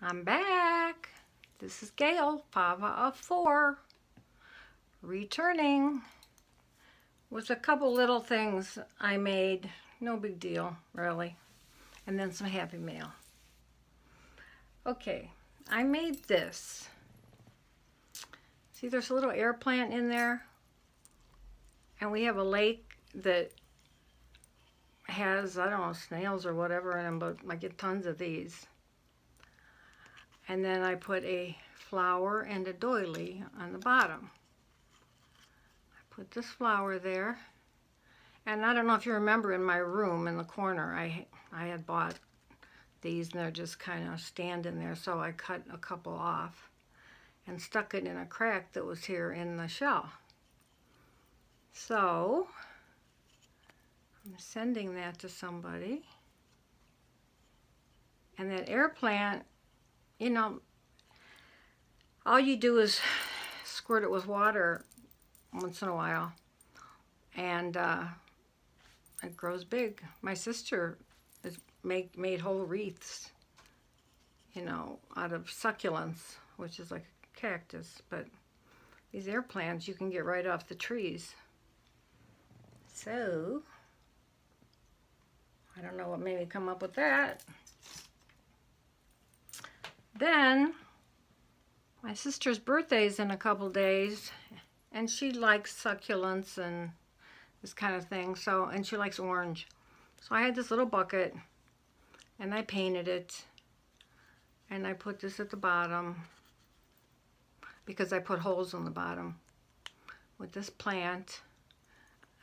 I'm back. This is Gail, Fava of 4, returning with a couple little things I made. No big deal, really. And then some Happy Mail. Okay, I made this. See, there's a little air plant in there. And we have a lake that has, I don't know, snails or whatever in them, but I get tons of these. And then I put a flower and a doily on the bottom. I put this flower there. And I don't know if you remember, in my room in the corner, I had bought these, and they're just kind of standing there, so I cut a couple off and stuck it in a crack that was here in the shell. So I'm sending that to somebody. And that air plant, you know, all you do is squirt it with water once in a while, and it grows big. My sister has made whole wreaths, you know, out of succulents, which is like a cactus, but these air plants you can get right off the trees. So, I don't know what made me come up with that. Then, my sister's birthday is in a couple days, and she likes succulents and this kind of thing, so, and she likes orange. So I had this little bucket, and I painted it, and I put this at the bottom, because I put holes in the bottom with this plant.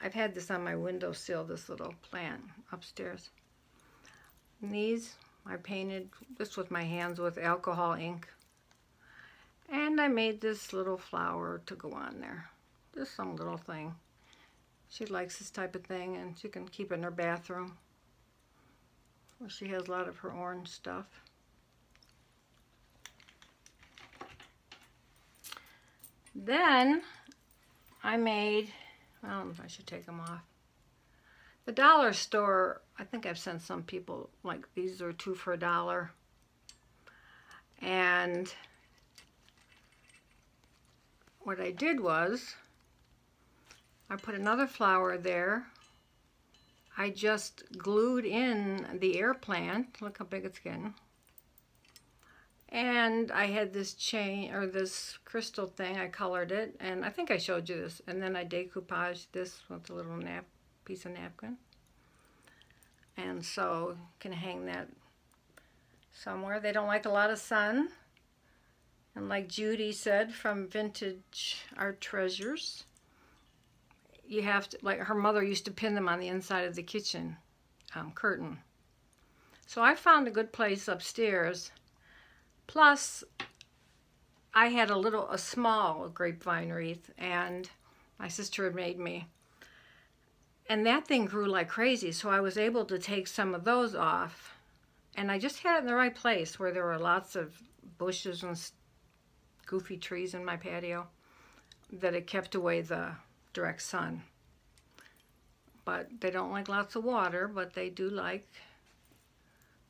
I've had this on my windowsill, this little plant upstairs. And these, I painted this with my hands with alcohol ink. And I made this little flower to go on there. Just some little thing. She likes this type of thing, and she can keep it in her bathroom, where she has a lot of her orange stuff. Then I made, I don't know if I should take them off. The dollar store, I think I've sent some people, like, these are 2 for $1. And what I did was, I put another flower there. I just glued in the air plant. Look how big it's getting. And I had this chain, or this crystal thing, I colored it, and I think I showed you this. And then I decoupaged this with a little piece of napkin. And so you can hang that somewhere. They don't like a lot of sun. And like Judy said from Vintage Art Treasures, you have to, like her mother used to pin them on the inside of the kitchen curtain. So I found a good place upstairs. Plus, I had a small grapevine wreath, and my sister had made me. And that thing grew like crazy, so I was able to take some of those off. And I just had it in the right place where there were lots of bushes and goofy trees in my patio that it kept away the direct sun. But they don't like lots of water, but they do like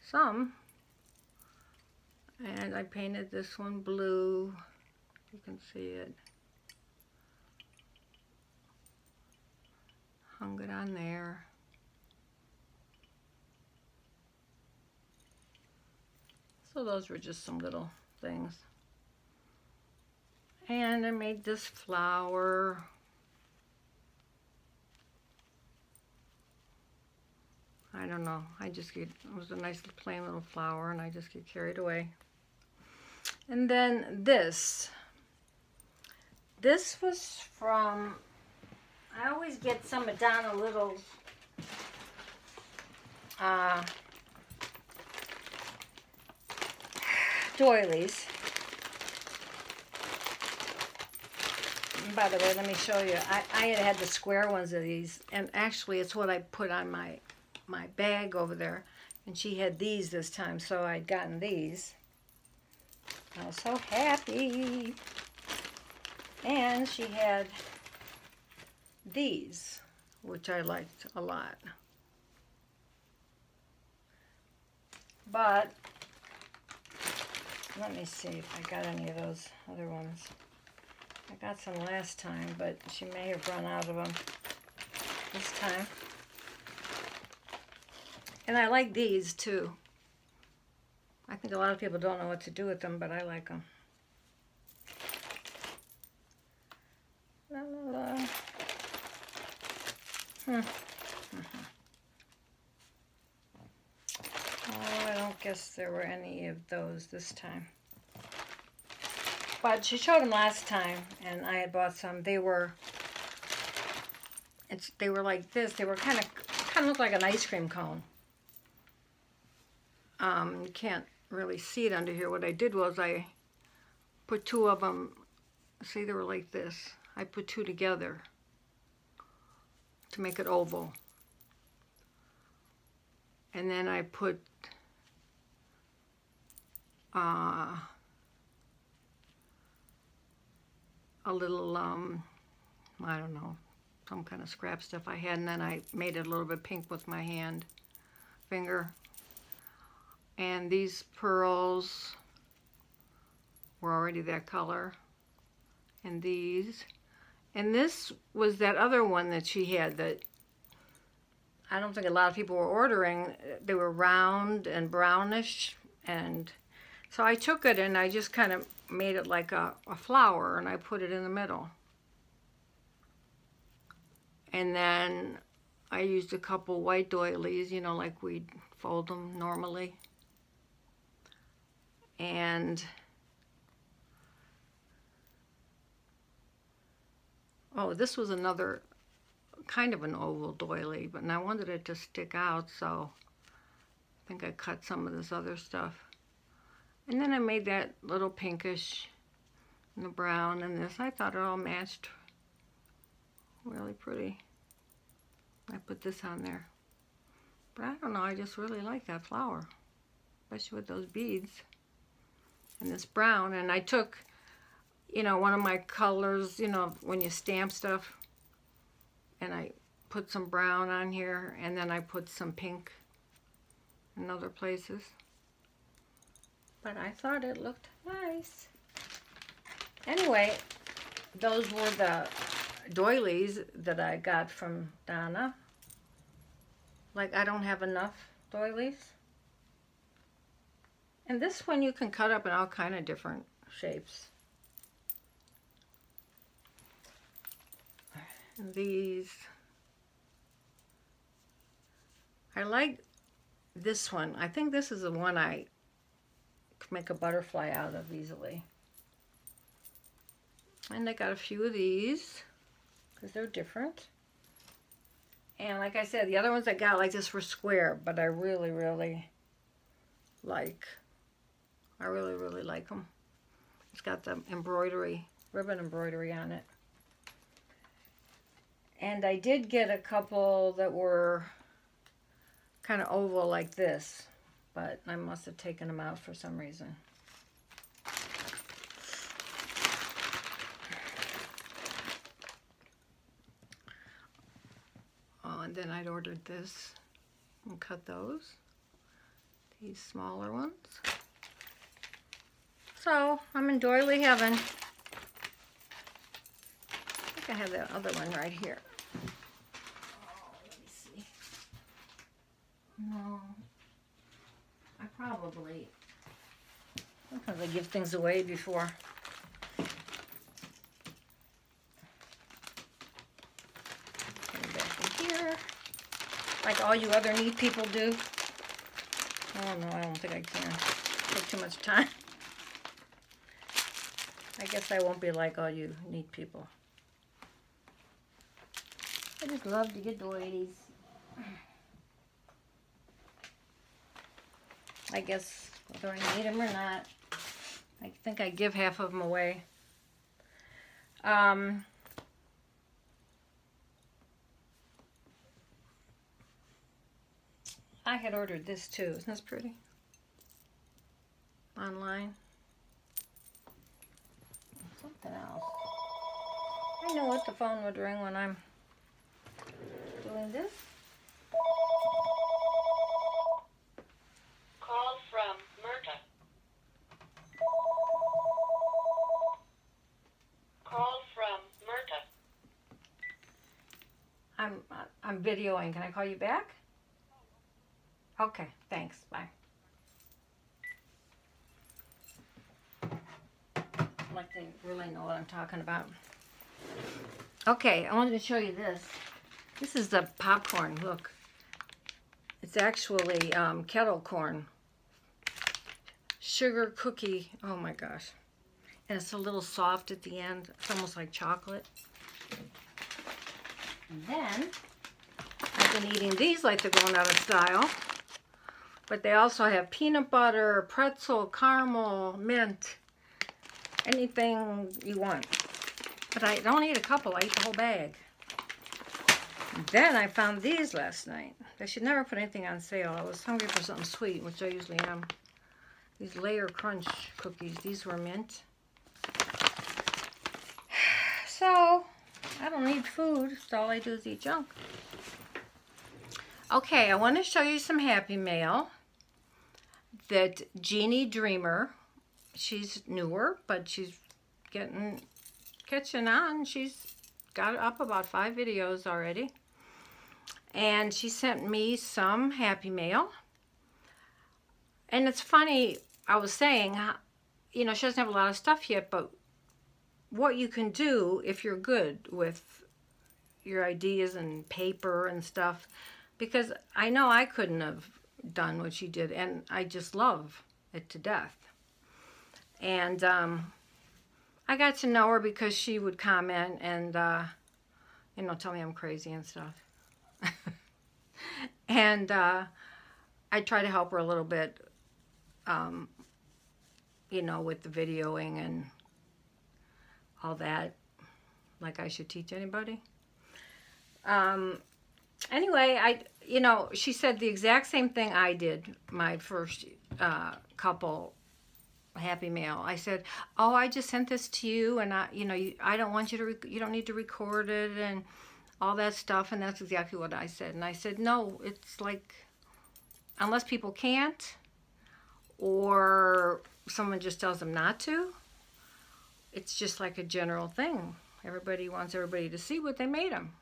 some. And I painted this one blue. You can see it. Hung it on there. So those were just some little things. And I made this flower. I don't know. It was a nice plain little flower, and I just get carried away. And then this was from, I always get some of Donna Little's doilies. And by the way, let me show you. I had the square ones of these, and actually it's what I put on my bag over there. And she had these this time, so I'd gotten these. I was so happy. And she had these, which I liked a lot. But let me see if I got any of those other ones. I got some last time, but she may have run out of them this time. And I like these too. I think a lot of people don't know what to do with them, but I like them. La, la, la. Oh, I don't guess there were any of those this time. But she showed them last time, and I had bought some. They were like this. They were kind of look like an ice cream cone. You can't really see it under here. What I did was I put two of them. See, they were like this. I put two together to make it oval. And then I put a little, I don't know, some kind of scrap stuff I had, and then I made it a little bit pink with my finger. And these pearls were already that color. And these. And this was that other one that she had that I don't think a lot of people were ordering. They were round and brownish. And so I took it and I just kind of made it like a flower, and I put it in the middle. And then I used a couple white doilies, you know, like we'd fold them normally. And oh, this was another kind of an oval doily, but I wanted it to stick out, so I think I cut some of this other stuff. And then I made that little pinkish and the brown and this. I thought it all matched really pretty. I put this on there. But I don't know, I just really like that flower, especially with those beads and this brown. And I took, you know, one of my colors, you know, when you stamp stuff, and I put some brown on here, and then I put some pink in other places. But I thought it looked nice. Anyway, those were the doilies that I got from Donna. Like, I don't have enough doilies. And this one you can cut up in all kind of different shapes. And these, I like this one. I think this is the one I could make a butterfly out of easily. And I got a few of these because they're different. And like I said, the other ones I got like this were square, but I really, really like them. It's got the embroidery, ribbon embroidery on it. And I did get a couple that were kind of oval like this, but I must have taken them out for some reason. Oh, and then I'd ordered this and cut those, these smaller ones. So I'm in doily heaven. I think I have that other one right here. Oh, let me see. No, I probably, sometimes I give things away before. Put it back in here, like all you other neat people do. Oh no, I don't think I can. Take too much time. I guess I won't be like all you neat people. I just love to get doilies. I guess whether I need them or not, I think I give half of them away. I had ordered this too. Isn't this pretty? Online. Something else. I know what the phone would ring when I'm doing this. Call from Myrta. I'm videoing. Can I call you back? Okay, thanks. Bye. Like they really know what I'm talking about. Okay, I wanted to show you this. This is the popcorn. Look. It's actually kettle corn. Sugar cookie. Oh my gosh. And it's a little soft at the end. It's almost like chocolate. And then I've been eating these like they're going out of style. But they also have peanut butter, pretzel, caramel, mint, anything you want. But I don't eat a couple, I eat the whole bag. And then I found these last night. They should never put anything on sale. I was hungry for something sweet, which I usually am. These Layer Crunch cookies, these were mint. So, I don't need food, so all I do is eat junk. Okay, I want to show you some Happy Mail that Jeannie Dreamer, she's newer, but she's catching on. She's got up about 5 videos already. And she sent me some Happy Mail. And it's funny, I was saying, you know, she doesn't have a lot of stuff yet, but what you can do if you're good with your ideas and paper and stuff, because I know I couldn't have done what she did, and I just love it to death. And I got to know her because she would comment and, you know, tell me I'm crazy and stuff. And I try to help her a little bit, you know, with the videoing and all that, like I should teach anybody. Anyway, you know, she said the exact same thing I did my first couple Happy Mail. I said, oh, I just sent this to you, and you know, I don't want you to, you don't need to record it and all that stuff. And that's exactly what I said. And I said, no, it's like, unless people can't, or someone just tells them not to, it's just like a general thing. Everybody wants everybody to see what they made them.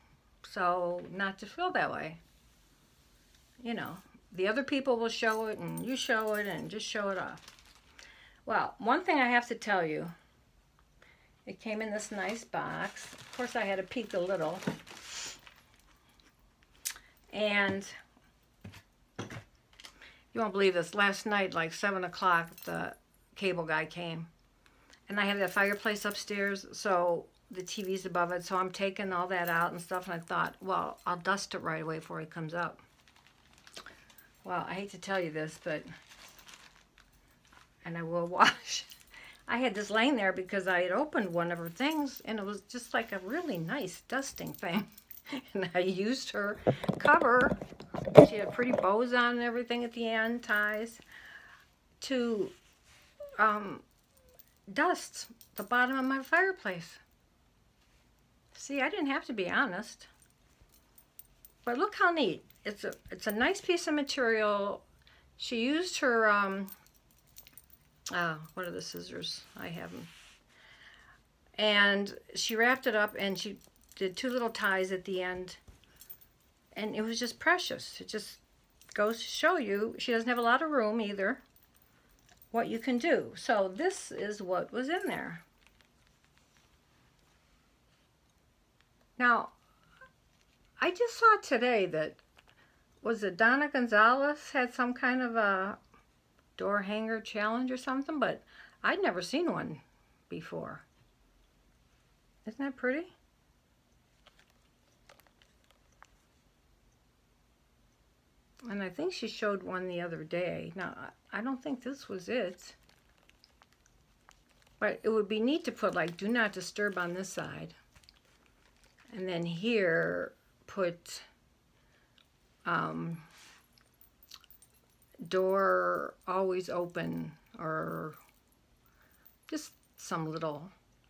So not to feel that way. You know, the other people will show it and you show it and just show it off. Well, one thing I have to tell you, it came in this nice box. Of course, I had to peek a little. And you won't believe this. Last night, like 7 o'clock, the cable guy came. And I have that fireplace upstairs, so the TV's above it. So I'm taking all that out and stuff. And I thought, well, I'll dust it right away before he comes up. Well, I hate to tell you this, but... and I will wash. I had this laying there because I had opened one of her things, and it was just like a really nice dusting thing. And I used her cover. She had pretty bows on and everything at the end, ties, to dust the bottom of my fireplace. See, I didn't have to be honest. But look how neat. It's a nice piece of material. She used her what are the scissors? I have them. And she wrapped it up and she did 2 little ties at the end. And it was just precious. It just goes to show you, she doesn't have a lot of room either, what you can do. So this is what was in there. Now, I just saw today that, was it Donna Gonzalez had some kind of a door hanger challenge or something, but I'd never seen one before. Isn't that pretty? And I think she showed one the other day. Now, I don't think this was it. But it would be neat to put like do not disturb on this side. And then here put door always open, or just some little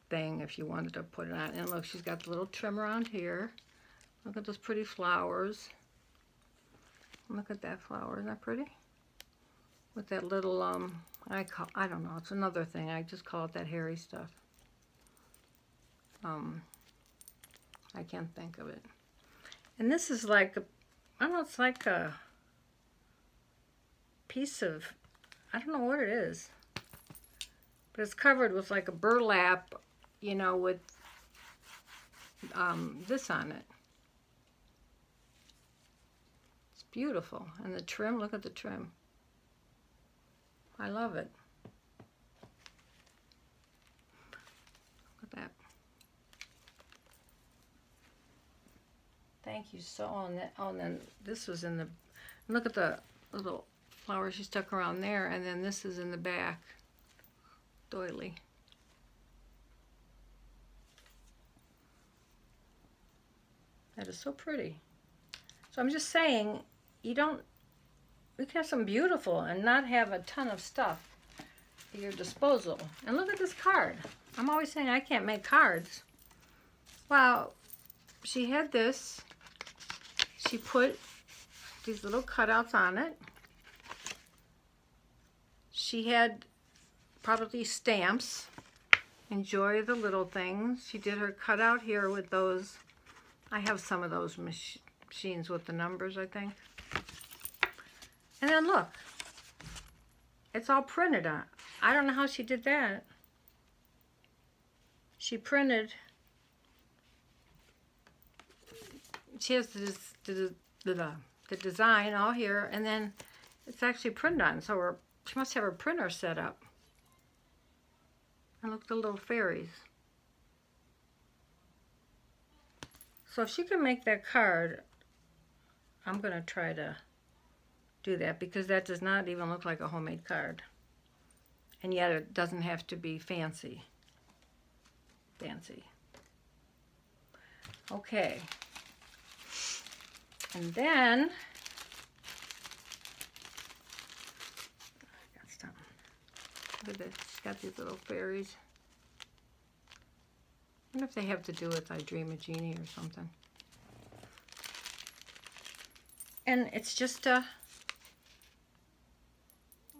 thing if you wanted to put it on. And look, she's got the little trim around here. Look at those pretty flowers. Look at that flower, isn't that pretty? With that little, I don't know, it's another thing. I just call it that hairy stuff. I can't think of it. And this is like, I don't know, it's like a piece of, I don't know what it is. But it's covered with like a burlap, you know, with this on it. It's beautiful. And the trim, look at the trim. I love it. Look at that. Thank you so on that. Oh, and then this was in the, look at the little flower she stuck around there, and then this is in the back. Doily. That is so pretty. So I'm just saying, we can have some beautiful and not have a ton of stuff at your disposal. And look at this card. I'm always saying I can't make cards. Well, she had this. She put these little cutouts on it. She had probably stamps. Enjoy the little things. She did her cutout here with those. I have some of those machines with the numbers, I think. And then look. It's all printed on. I don't know how she did that. She printed. She has the design all here, and then it's actually printed on. So she must have her printer set up. And look at the little fairies. So if she can make that card, I'm going to try to do that, because that does not even look like a homemade card. And yet it doesn't have to be fancy. Fancy. Okay. And then, I got something. Look at this. She's got these little fairies. I wonder if they have to do with I Dream a Genie or something. And it's just a,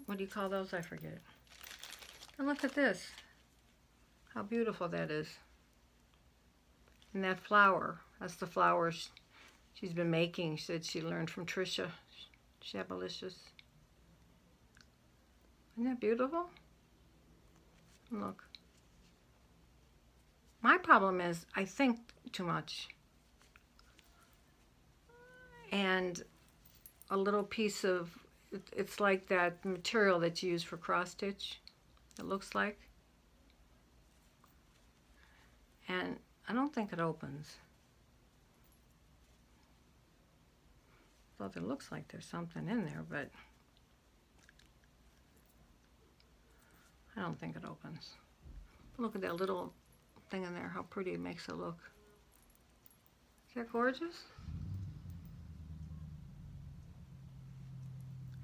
what do you call those? I forget. And look at this. How beautiful that is. And that flower, that's the flower she's been making. She said she learned from Trisha Shabalicious. Isn't that beautiful? Look. My problem is I think too much. And a little piece of, it's like that material that you use for cross stitch, it looks like. And I don't think it opens. Well, it looks like there's something in there, but I don't think it opens. Look at that little thing in there, how pretty it makes it look. Is that gorgeous?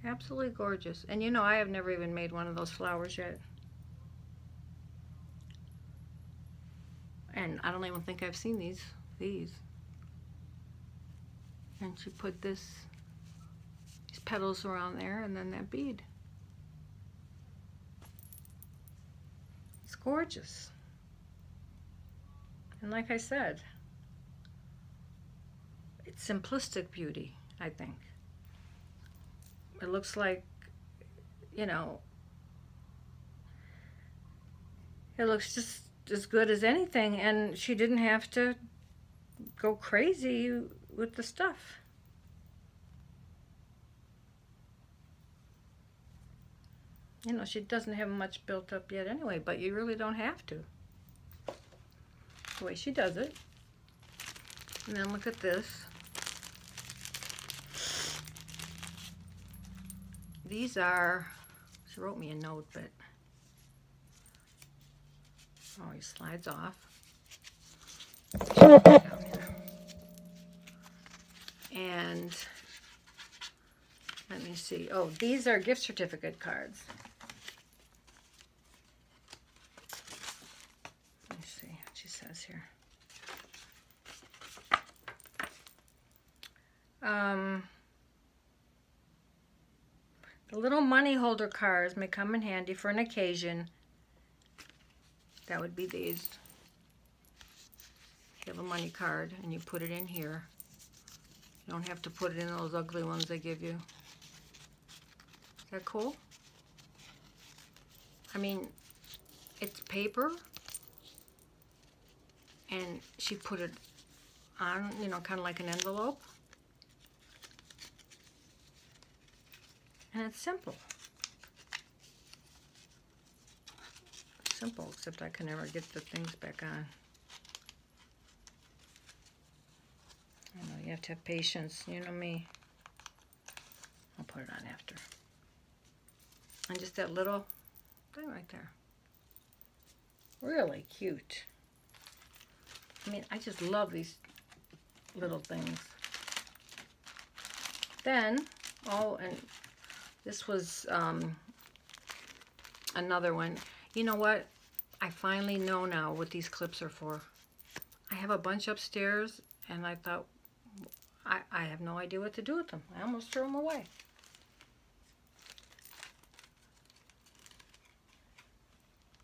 Absolutely gorgeous. And you know, I have never even made one of those flowers yet. And I don't even think I've seen these. And she put these petals around there, and then that bead. It's gorgeous. And like I said, it's simplistic beauty, I think. It looks like, you know, it looks just as good as anything, and she didn't have to go crazy with the stuff. You know, she doesn't have much built up yet anyway, but you really don't have to. The way she does it. And then look at this. These are, she wrote me a note, but, oh, he slides off. And let me see. Oh, these are gift certificate cards. Let me see what she says here. The little money holder cards may come in handy for an occasion. That would be these. You have a money card and you put it in here. You don't have to put it in those ugly ones they give you. Is that cool? I mean, it's paper, and she put it on, you know, kind of like an envelope. And it's simple. Simple, except I can never get the things back on. I know, you have to have patience. You know me. I'll put it on after. And just that little thing right there. Really cute. I mean, I just love these little things. Then, oh, and this was another one. You know what? I finally know now what these clips are for. I have a bunch upstairs, and I thought, I have no idea what to do with them. I almost threw them away.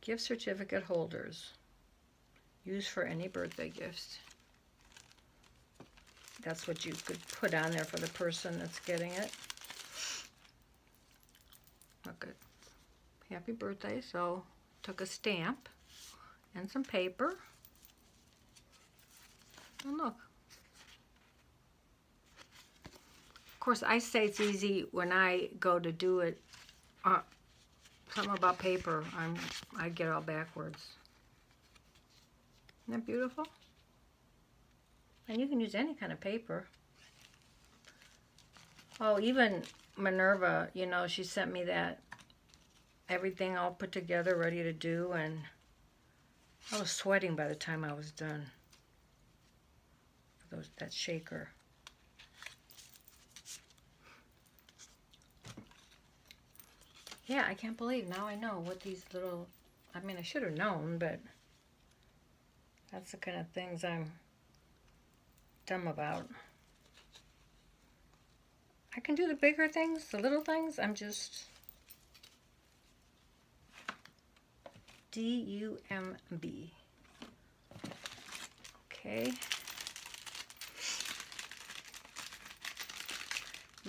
Gift certificate holders. Used for any birthday gifts. That's what you could put on there for the person that's getting it. Look at happy birthday. So took a stamp and some paper. And look. Of course, I say it's easy when I go to do it. Something about paper, I get all backwards. Isn't that beautiful? And you can use any kind of paper. Oh, even Minerva, you know, she sent me that, everything all put together, ready to do, and I was sweating by the time I was done. That shaker. Yeah, I can't believe now I know what these little, I mean, I should have known, but that's the kind of things I'm dumb about. I can do the bigger things, the little things, I'm just D-U-M-B. Okay.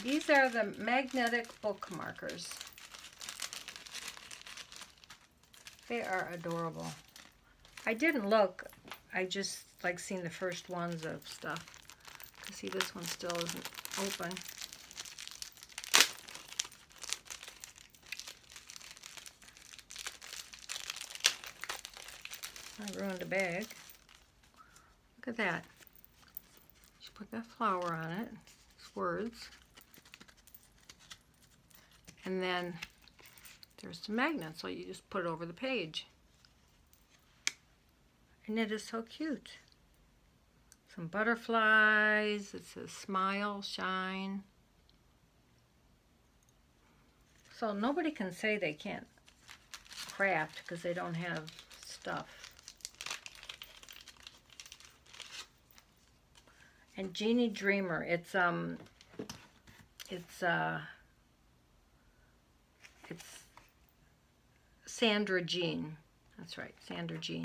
These are the magnetic bookmarkers. They are adorable. I didn't look. I just like seen the first ones of stuff. See, this one still isn't open. I ruined the bag. Look at that. She put that flower on it. It's words. And then there's the magnet, so you just put it over the page. And it is so cute. Some butterflies. It says smile, shine. So nobody can say they can't craft because they don't have stuff. And Genie Dreamer, it's Sandra Jean. That's right, Sandra Jean.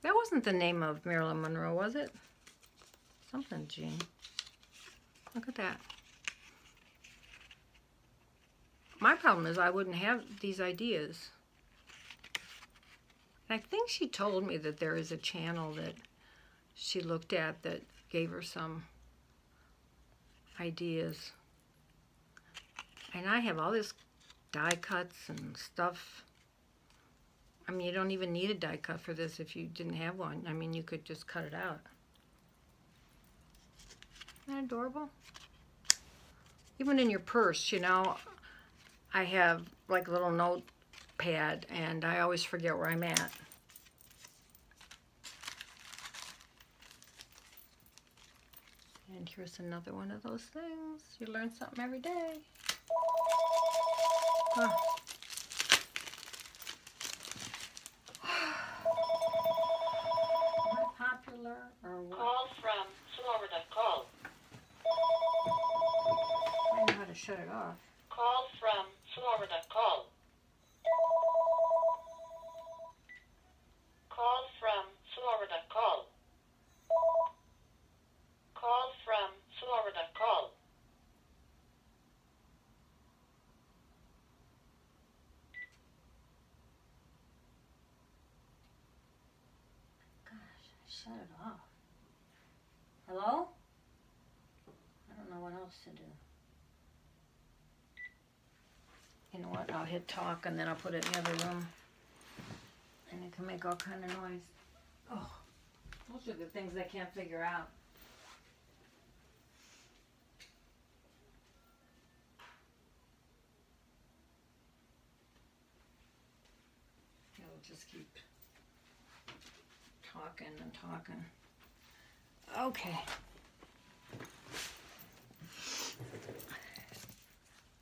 That wasn't the name of Marilyn Monroe, was it? Something Jean. Look at that. My problem is I wouldn't have these ideas. And I think she told me that there is a channel that she looked at that gave her some ideas. And I have all this die cuts and stuff. I mean, you don't even need a die cut for this if you didn't have one. I mean, you could just cut it out. Isn't that adorable? Even in your purse, you know, I have like a little notepad and I always forget where I'm at. And here's another one of those things. You learn something every day. Huh. Am I popular or what? Call from Florida. Call. I know how to shut it off. Call from Florida. Call. Call from Florida. Call. Call from Florida. Call. shut it off. Hello? I don't know what else to do. You know what? I'll hit talk and then I'll put it in the other room. And it can make all kind of noise. Oh, those are the things I can't figure out. I'll just keep talking and talking. Okay.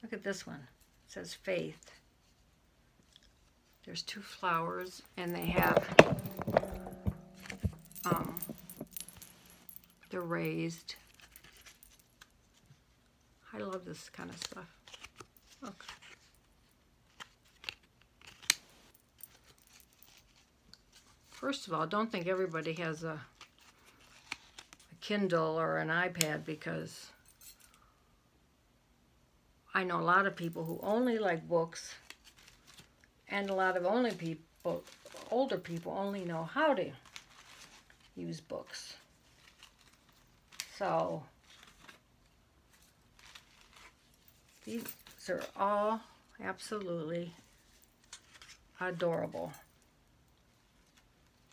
Look at this one. It says Faith. There's 2 flowers and they have, they're raised. I love this kind of stuff. Look. First of all, don't think everybody has a Kindle or an iPad, because I know a lot of people who only like books, and a lot of older people only know how to use books. So these are all absolutely adorable.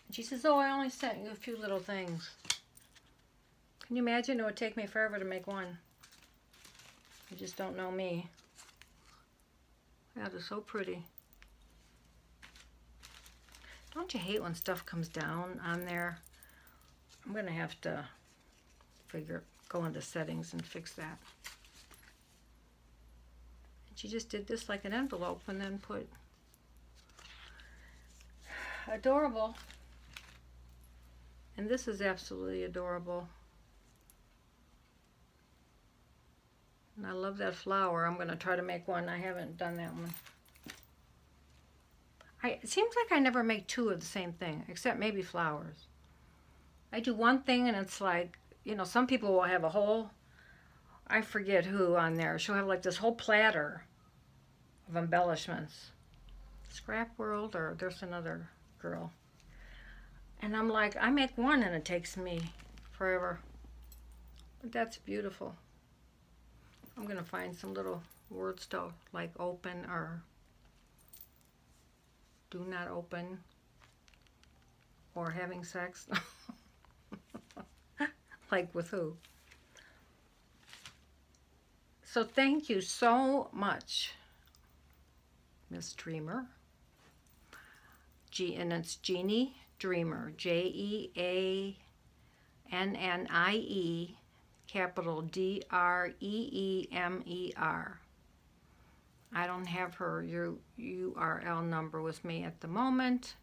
And she says, oh, I only sent you a few little things. Can you imagine? It would take me forever to make one. You just don't know me. Yeah, they're so pretty. Don't you hate when stuff comes down on there? I'm going to have to go into settings and fix that. And she just did this like an envelope and then put adorable. And this is absolutely adorable. And I love that flower. I'm going to try to make one. I haven't done that one. It seems like I never make 2 of the same thing, except maybe flowers. I do one thing and it's like, you know, some people will have a whole, I forget who on there. She'll have like this whole platter of embellishments. Scrap World, or there's another girl. And I'm like, I make one and it takes me forever. But that's beautiful. I'm going to find some little words to like open or do not open or having sex. Like with who? So thank you so much, Miss Dreamer. And it's Jeannie Dreamer. Jeannie, capital Dreemer. I don't have her URL number with me at the moment.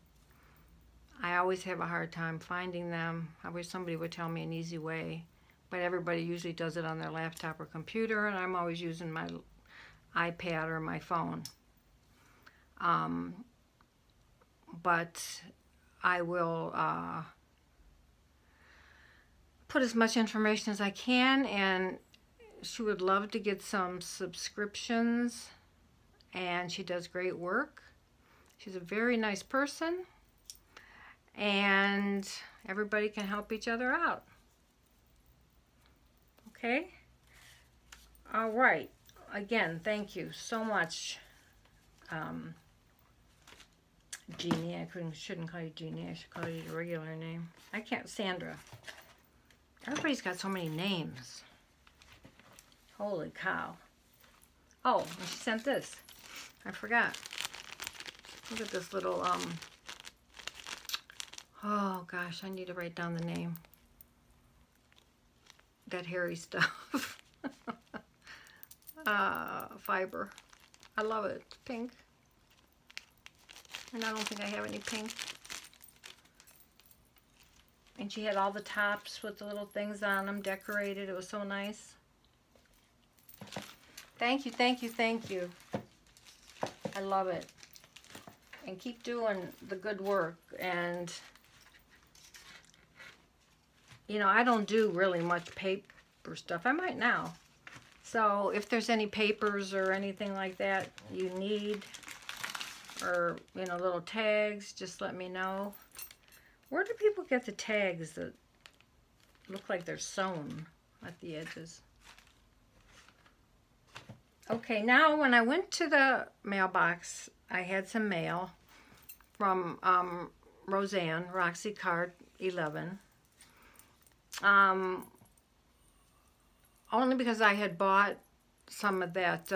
I always have a hard time finding them. I wish somebody would tell me an easy way, but everybody usually does it on their laptop or computer, and I'm always using my iPad or my phone. But I will put as much information as I can, and she would love to get some subscriptions, and she does great work. She's a very nice person, and everybody can help each other out. Okay? All right. Again, thank you so much, Jeannie. I shouldn't call you Jeannie. I should call you your regular name. I can't. Sandra. Everybody's got so many names. Holy cow. Oh, and she sent this. I forgot. Look at this little, oh gosh, I need to write down the name. That hairy stuff. Fiber. I love it. It's pink. And I don't think I have any pink. And she had all the tops with the little things on them decorated. It was so nice. Thank you, thank you, thank you. I love it. And keep doing the good work. And, you know, I don't do really much paper stuff. I might now. So if there's any papers or anything like that you need, or, you know, little tags, just let me know. Where do people get the tags that look like they're sewn at the edges? Okay, now when I went to the mailbox, I had some mail from Roseanne, Roxy Card 11. Only because I had bought some of that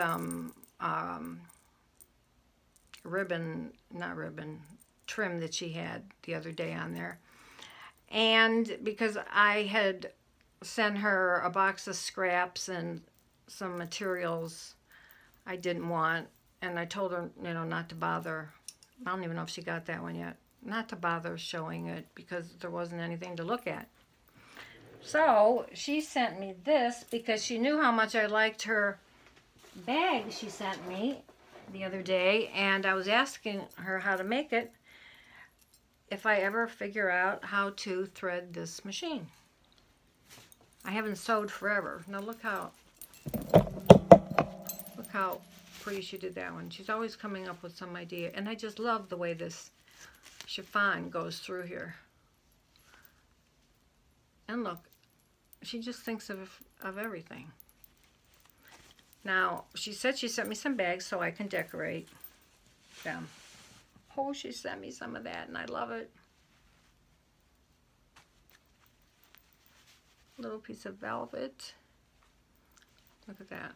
trim that she had the other day on there. And because I had sent her a box of scraps and some materials I didn't want, and I told her, you know, not to bother. I don't even know if she got that one yet. Not to bother showing it because there wasn't anything to look at. So she sent me this because she knew how much I liked her bag she sent me the other day, and I was asking her how to make it if I ever figure out how to thread this machine. I haven't sewed forever. Now look how pretty she did that one. She's always coming up with some idea, and I just love the way this chiffon goes through here. And look, she just thinks of everything. Now, she said she sent me some bags so I can decorate them. Oh, she sent me some of that, and I love it. Little piece of velvet. Look at that.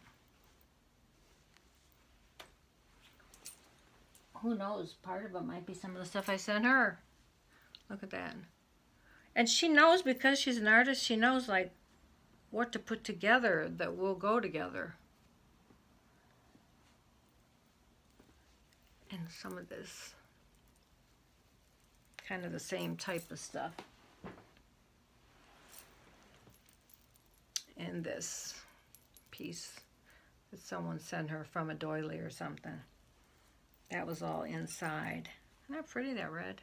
Who knows? Part of it might be some of the stuff I sent her. Look at that. And she knows, because she's an artist, she knows like what to put together that will go together. And some of this, kind of the same type of stuff. And this piece that someone sent her from a doily or something. That was all inside. Isn't that pretty, that red?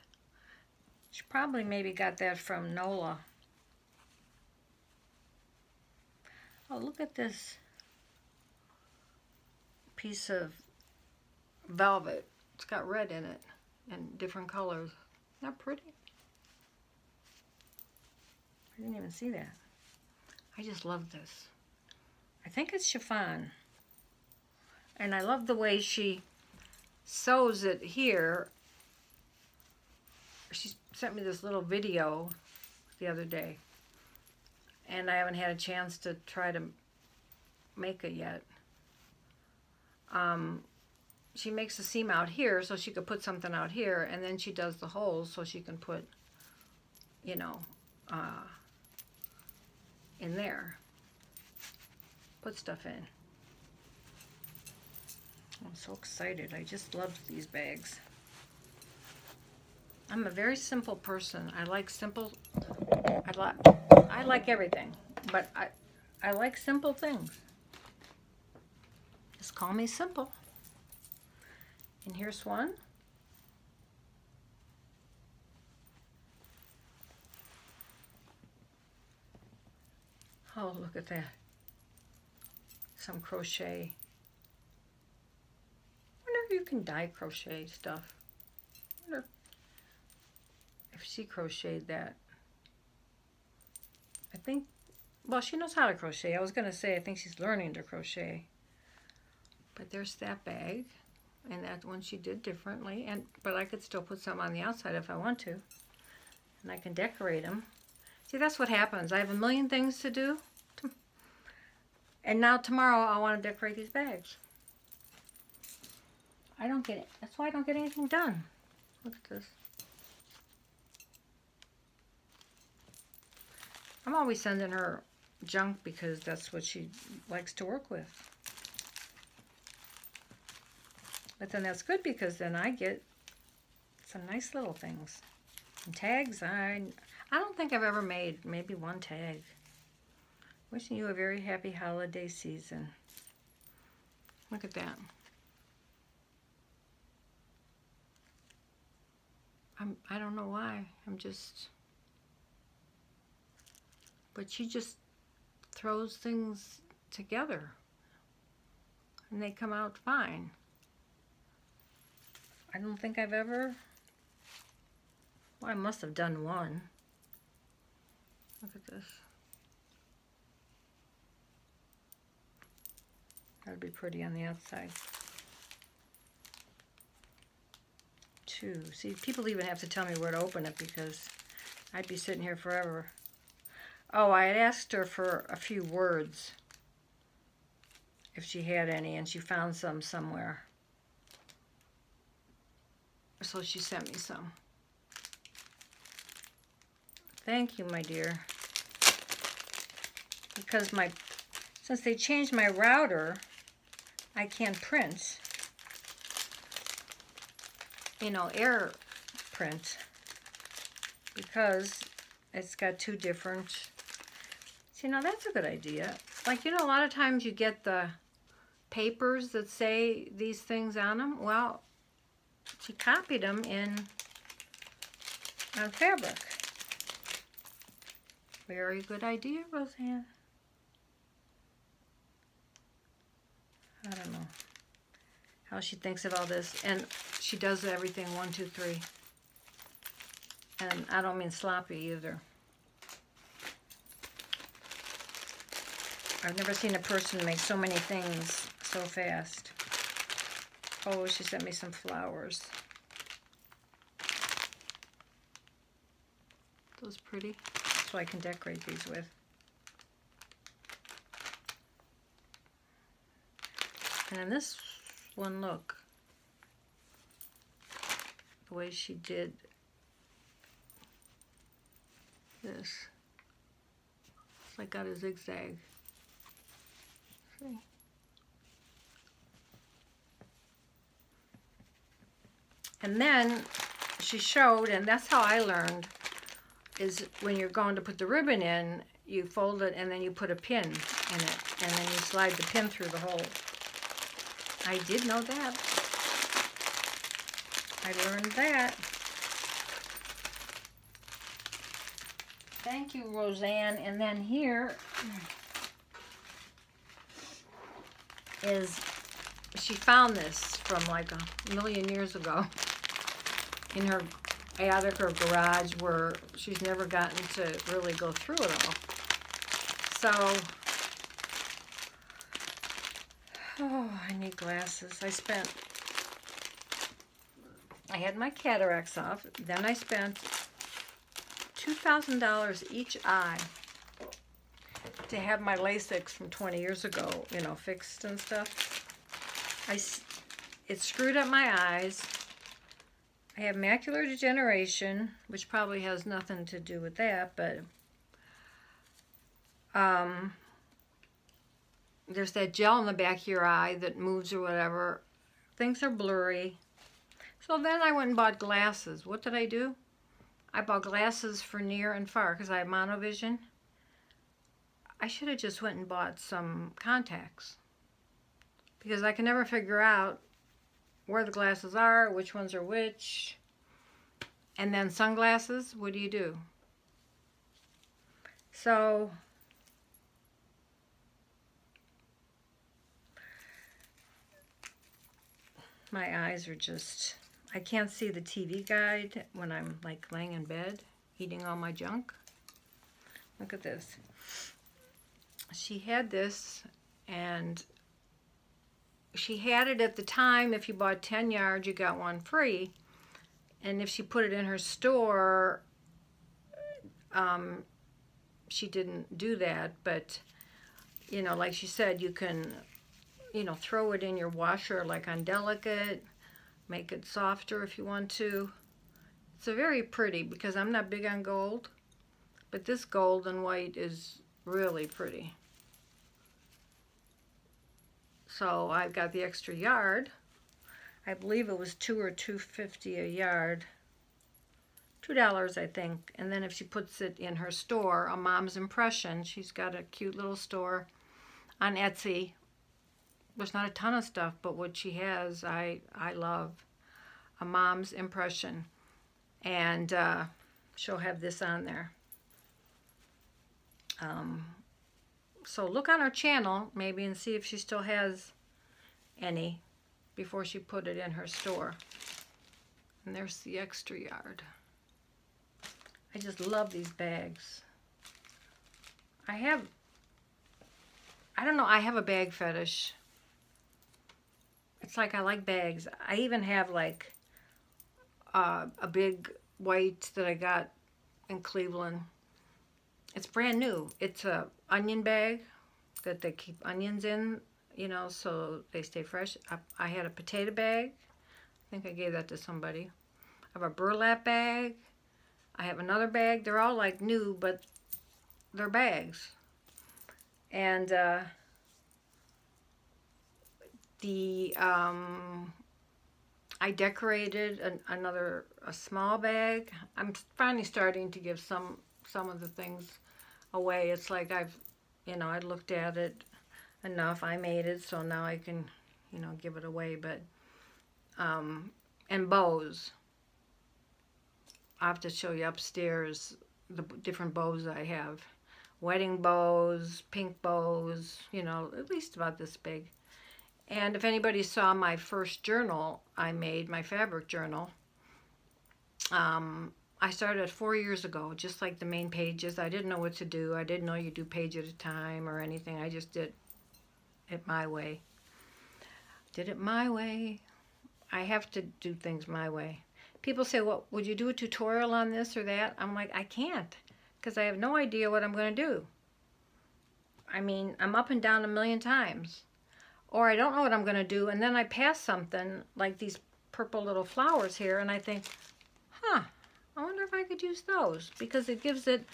She probably maybe got that from Nola. Oh, look at this piece of velvet. It's got red in it and different colors. Isn't that pretty? I didn't even see that. I just love this. I think it's chiffon. And I love the way she sews it here. She sent me this little video the other day, and I haven't had a chance to try to make it yet. She makes a seam out here so she could put something out here, and then she does the holes so she can put, you know, in there. Put stuff in. I'm so excited. I just love these bags. I'm a very simple person. I like simple. I like everything, but I like simple things. Just call me simple. And here's one. Oh, look at that. Some crochet. I wonder if you can dye crochet stuff. I wonder if she crocheted that. I think, well, she knows how to crochet. I was going to say I think she's learning to crochet. But there's that bag. And that one she did differently. But I could still put some on the outside if I want to. And I can decorate them. See, that's what happens. I have a million things to do. And now tomorrow I want to decorate these bags. I don't get it. That's why I don't get anything done. Look at this. I'm always sending her junk because that's what she likes to work with. But then that's good because then I get some nice little things. And tags, I don't think I've ever made maybe one tag. Wishing you a very happy holiday season. Look at that. I don't know why. I'm just... But she just throws things together. And they come out fine. I don't think I've ever... Well, I must have done one. Look at this. That'd be pretty on the outside. 2. See, people even have to tell me where to open it because I'd be sitting here forever. Oh, I had asked her for a few words, if she had any, and she found some somewhere. So she sent me some. Thank you, my dear. Because since they changed my router, I can't print, you know, air print, because it's got 2 different. See, now that's a good idea. Like, you know, a lot of times you get the papers that say these things on them. Well, she copied them on fabric. Very good idea, Roseanne. I don't know how she thinks of all this. And she does everything 1, 2, 3. And I don't mean sloppy either. I've never seen a person make so many things so fast. Oh, she sent me some flowers. Those pretty? So I can decorate these with. And in this one, look. The way she did this. It's like got a zigzag. See? And then she showed, and that's how I learned, is when you're going to put the ribbon in, you fold it and then you put a pin in it, and then you slide the pin through the hole. I did know that. I learned that. Thank you, Roseanne. And then here is, she found this from like a million years ago in her attic or garage where she's never gotten to really go through it all. So, oh, I need glasses. I had my cataracts off, then I spent $2,000 each eye to have my LASIK from 20 years ago, you know, fixed and stuff. It screwed up my eyes. I have macular degeneration, which probably has nothing to do with that, but there's that gel in the back of your eye that moves or whatever. Things are blurry. So then I went and bought glasses. What did I do? I bought glasses for near and far because I have monovision. I should have just went and bought some contacts because I can never figure out where the glasses are, which ones are which. And then sunglasses, what do you do? So my eyes are just, I can't see the TV guide when I'm like laying in bed eating all my junk. Look at this. She had this, and she had it at the time, if you bought 10 yards, you got one free. And if she put it in her store, she didn't do that. But, you know, like she said, you can, you know, throw it in your washer like on Delicate, make it softer if you want to. It's a very pretty, because I'm not big on gold, but this gold and white is really pretty. So I've got the extra yard. I believe it was $2 or $2.50 a yard. $2, I think. And then if she puts it in her store, A Mom's Impression, she's got a cute little store on Etsy. There's not a ton of stuff, but what she has, I love. A Mom's Impression. And she'll have this on there. So look on her channel, maybe, and see if she still has any before she put it in her store. And there's the extra yard. I just love these bags. I don't know, I have a bag fetish. It's like I like bags. I even have like a big white that I got in Cleveland. It's brand new. It's a onion bag that they keep onions in, you know, so they stay fresh. I had a potato bag. I think I gave that to somebody. I have a burlap bag. I have another bag. They're all like new, but they're bags. And I decorated a small bag. I'm finally starting to give some of the things away. It's like I looked at it enough. I made it, so now I can, give it away. But and bows. I have to show you upstairs the different bows I have. Wedding bows, pink bows, at least about this big. And if anybody saw my first journal I made, my fabric journal, I started 4 years ago, just like the main pages. I didn't know what to do. I didn't know you do page at a time or anything. I just did it my way. Did it my way. I have to do things my way. People say, well, would you do a tutorial on this or that? I'm like, I can't, because I have no idea what I'm going to do. I mean, I'm up and down a million times. Or I don't know what I'm going to do, and then I pass something like these purple little flowers here, and I think, I wonder if I could use those, because it gives it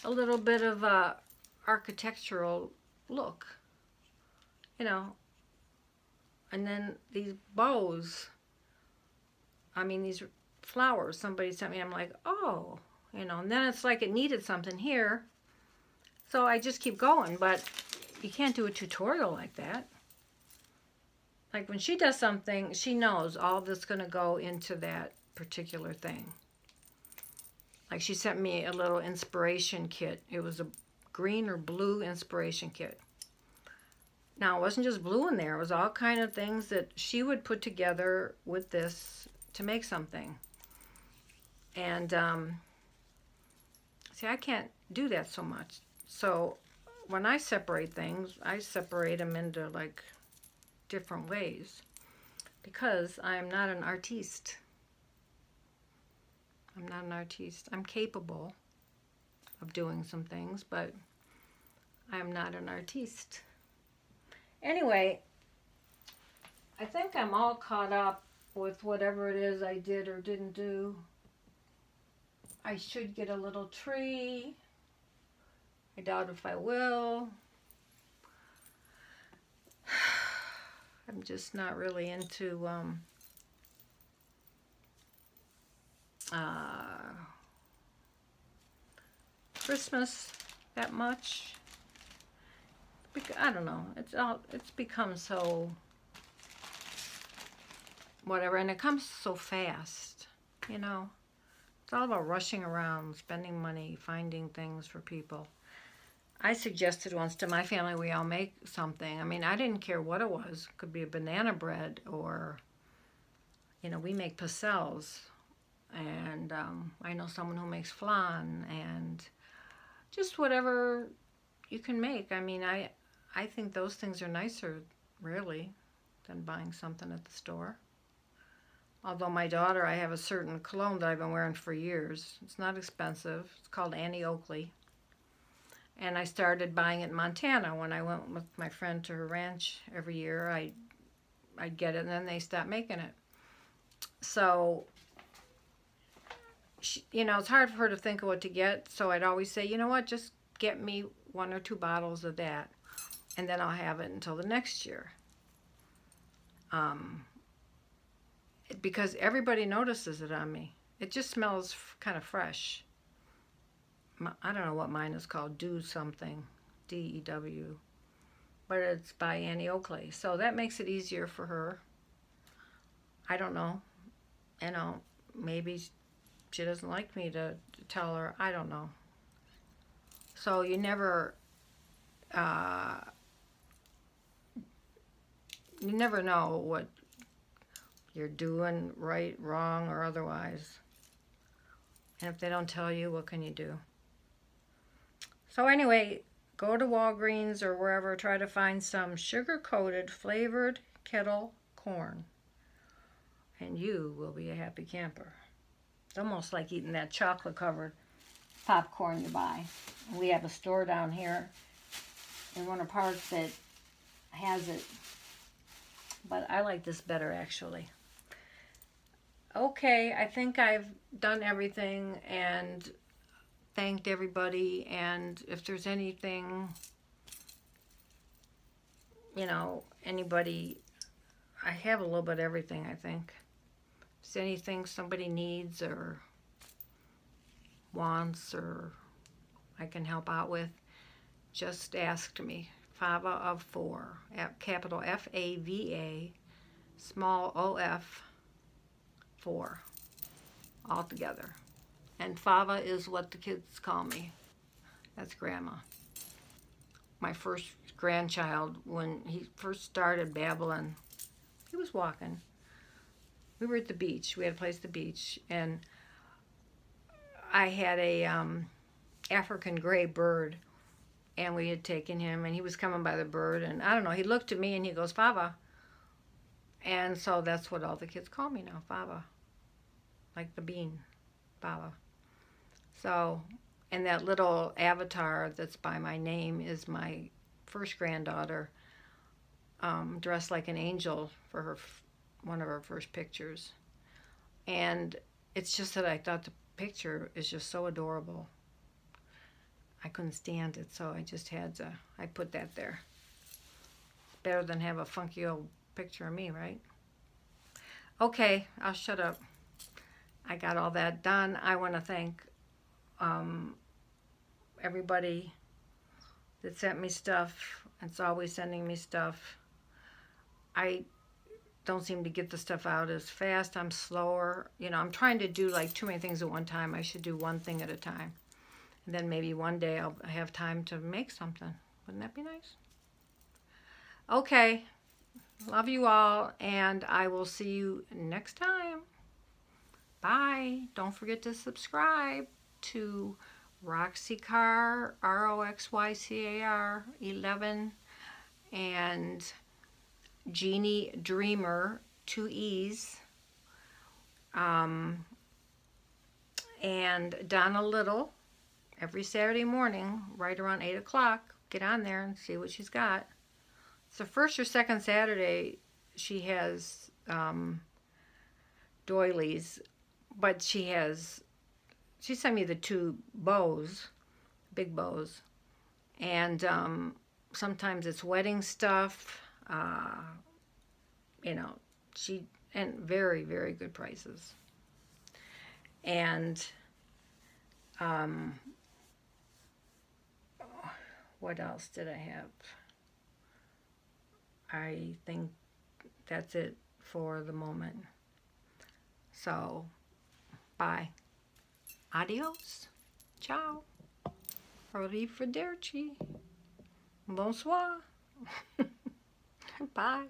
a little bit of a architectural look, And then these bows, these flowers somebody sent me, I'm like, oh, and then it's like it needed something here, so I just keep going. But you can't do a tutorial like that. Like when she does something, she knows all that's going to go into that particular thing. Like she sent me a little inspiration kit. It was a green or blue inspiration kit. Now, it wasn't just blue in there. It was all kind of things that she would put together with this to make something. And, see, I can't do that so much. So when I separate things, I separate them into, like, different ways, because I'm not an artiste. I'm not an artiste. I'm capable of doing some things, but I'm not an artiste. Anyway, I think I'm all caught up with whatever it is I did or didn't do. I should get a little tree. I doubt if I will. I'm just not really into Christmas that much. I don't know. It's become so whatever, and it comes so fast. It's all about rushing around, spending money, finding things for people. I suggested once to my family we all make something. I didn't care what it was. It could be a banana bread, or, we make pastels. And I know someone who makes flan, and just whatever you can make. I think those things are nicer, really, than buying something at the store. Although my daughter, I have a certain cologne that I've been wearing for years. It's not expensive. It's called Annie Oakley. And I started buying it in Montana. When I went with my friend to her ranch every year, I'd get it, and then they stopped making it. So, it's hard for her to think of what to get, so I'd always say, you know what, just get me 1 or 2 bottles of that, and then I'll have it until the next year. Because everybody notices it on me. It just smells kind of fresh. I don't know what mine is called, Do Something, D-E-W, but it's by Annie Oakley, so that makes it easier for her. I don't know, maybe she doesn't like me to tell her, I don't know. So you never know what you're doing, right, wrong, or otherwise. And if they don't tell you, what can you do? So anyway, go to Walgreens or wherever, try to find some sugar-coated flavored kettle corn. And you will be a happy camper. It's almost like eating that chocolate-covered popcorn you buy. We have a store down here in Winter Park that has it. But I like this better, actually. Okay, I think I've done everything and thanked everybody. And if there's anything, you know, anybody, I have a little bit of everything, I think. If there's anything somebody needs or wants or I can help out with, just ask me. Fava of 4, capital F-A-V-A, small O-F, 4, all together. And Fava is what the kids call me. That's Grandma. My first grandchild, when he first started babbling, he was walking. We were at the beach. We had a place at the beach, and I had a African gray bird, and we had taken him, and he was coming by the bird, and I don't know, he looked at me, and he goes, Fava. And so that's what all the kids call me now, Fava. Like the bean, Fava. So, and that little avatar that's by my name is my first granddaughter, dressed like an angel for her one of her first pictures. And it's just that I thought the picture is just so adorable. I couldn't stand it, so I just had to, I put that there. Better than have a funky old picture of me, right? Okay, I'll shut up. I got all that done. I want to thank everybody that sent me stuff. It's always sending me stuff. I don't seem to get the stuff out as fast. I'm slower. You know, I'm trying to do like too many things at one time. I should do one thing at a time. And then maybe one day I'll have time to make something. Wouldn't that be nice? Okay. Love you all, and I will see you next time. Bye. Don't forget to subscribe to Roxy Carr, R-O-X-Y-C-A-R 11, and Jeannie Dreamer, 2 E's, and Donna Little. Every Saturday morning, right around 8 o'clock, get on there and see what she's got. It's the first or second Saturday she has doilies, but she sent me the 2 bows, big bows, and sometimes it's wedding stuff, you know, and very, very good prices. And what else did I have? I think that's it for the moment. So, bye. Adios. Ciao. Arrivederci. Bonsoir. Bye.